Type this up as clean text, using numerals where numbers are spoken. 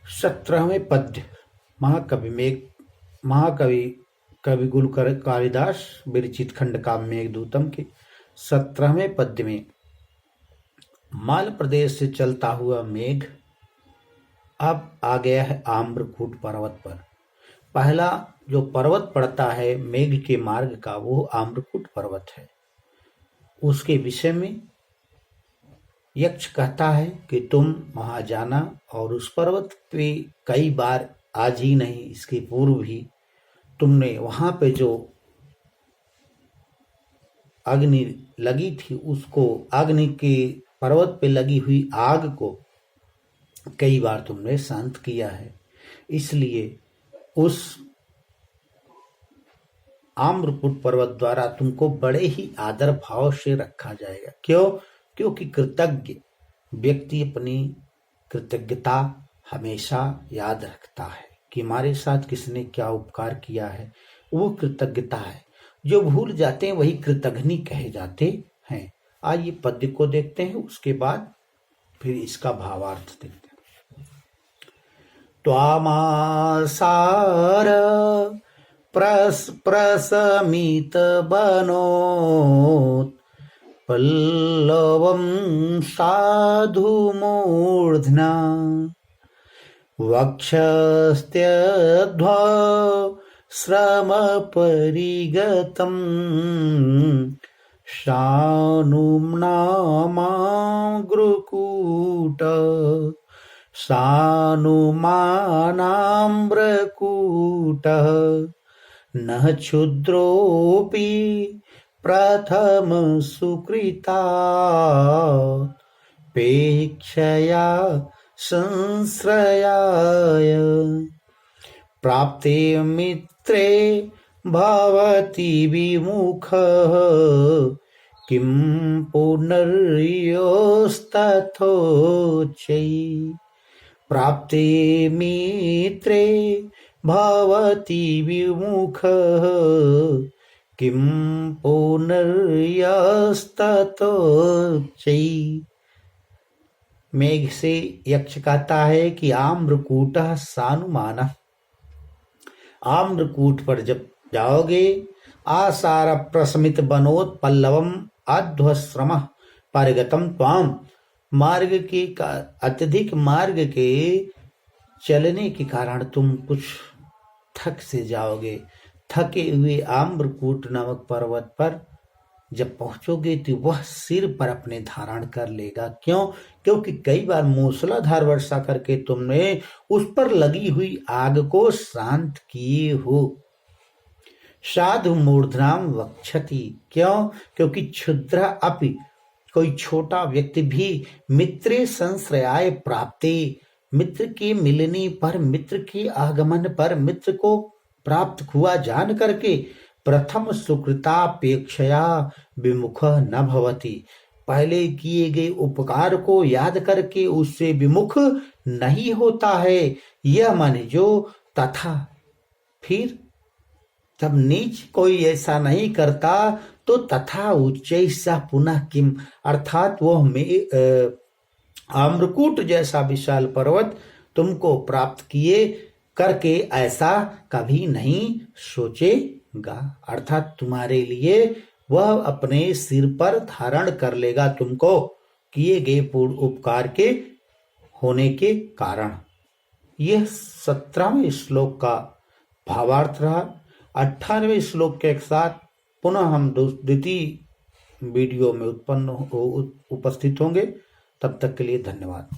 17वें पद्य महाकवि कविकुल कालिदास विरचित खंडकाव्य मेघदूतम के 17वें पद्य में माल प्रदेश से चलता हुआ मेघ अब आ गया है आम्रकूट पर्वत पर। पहला जो पर्वत पड़ता है मेघ के मार्ग का वो आम्रकूट पर्वत है। उसके विषय में यक्ष कहता है कि तुम वहां जाना और उस पर्वत पे कई बार, आज ही नहीं इसके पूर्व भी तुमने वहां पे जो अग्नि लगी थी उसको, अग्नि के पर्वत पे लगी हुई आग को कई बार तुमने शांत किया है। इसलिए उस आम्रकूट पर्वत द्वारा तुमको बड़े ही आदर भाव से रखा जाएगा। क्यों? क्योंकि कृतज्ञ व्यक्ति अपनी कृतज्ञता हमेशा याद रखता है कि हमारे साथ किसने क्या उपकार किया है, वो कृतज्ञता है। जो भूल जाते हैं वही कृतघ्नि कहे जाते हैं। आइए पद्य को देखते हैं, उसके बाद फिर इसका भावार्थ देखते हैं। त्वामासार प्रसमित बनोत पल्लवं साधु मूर्ध्ना वक्षस्त्यध्व श्रम परिगतं सानुमानाम्रकूट सानुमानाम्रकूटः न क्षुद्रोऽपि प्रथम सुकृता पेक्षया संश्रयाय प्राप्ते मित्रे भवति विमुखः किं पुनर्योस्तथोच्चै प्राप्ते मित्रे भवति विमुखः किं पुनर्यस्ततोच्चै। मेघ से यक्ष कहता है कि आम्रकूटः सानुमानः, आम्रकूट पर जब जाओगे आसार प्रशमित बनोत पल्लवम अध्वश्रम परिगतम त्वाम, मार्ग के अत्यधिक मार्ग के चलने के कारण तुम कुछ थक से जाओगे। थके हुए आम्रकूट नामक पर्वत पर जब पहुंचोगे तो वह सिर पर अपने धारण कर लेगा। क्यों? क्योंकि कई बार मूसलाधार वर्षा करके तुमने उस पर लगी हुई आग को शांत किए हो। साधु मूर्धनाम वक्षति, क्यों? क्योंकि क्षुद्र अपि, कोई छोटा व्यक्ति भी मित्रे संश्रयाय प्राप्ते, मित्र के मिलने पर, मित्र के आगमन पर, मित्र को प्राप्त हुआ जान करके प्रथम सुकृतापेक्षया विमुख न भवति, पहले किए गए उपकार को याद करके उससे विमुख नहीं होता है। यह माने जो तथा, फिर जब नीच कोई ऐसा नहीं करता तो तथा उच्चैसा पुनः किम, अर्थात वह में आम्रकूट जैसा विशाल पर्वत तुमको प्राप्त किए करके ऐसा कभी नहीं सोचेगा। अर्थात तुम्हारे लिए वह अपने सिर पर धारण कर लेगा तुमको किए गए पूर्ण उपकार के होने के कारण। यह 17वें श्लोक का भावार्थ रहा। 18वें श्लोक के साथ पुनः हम द्वितीय वीडियो में उपस्थित होंगे। तब तक के लिए धन्यवाद।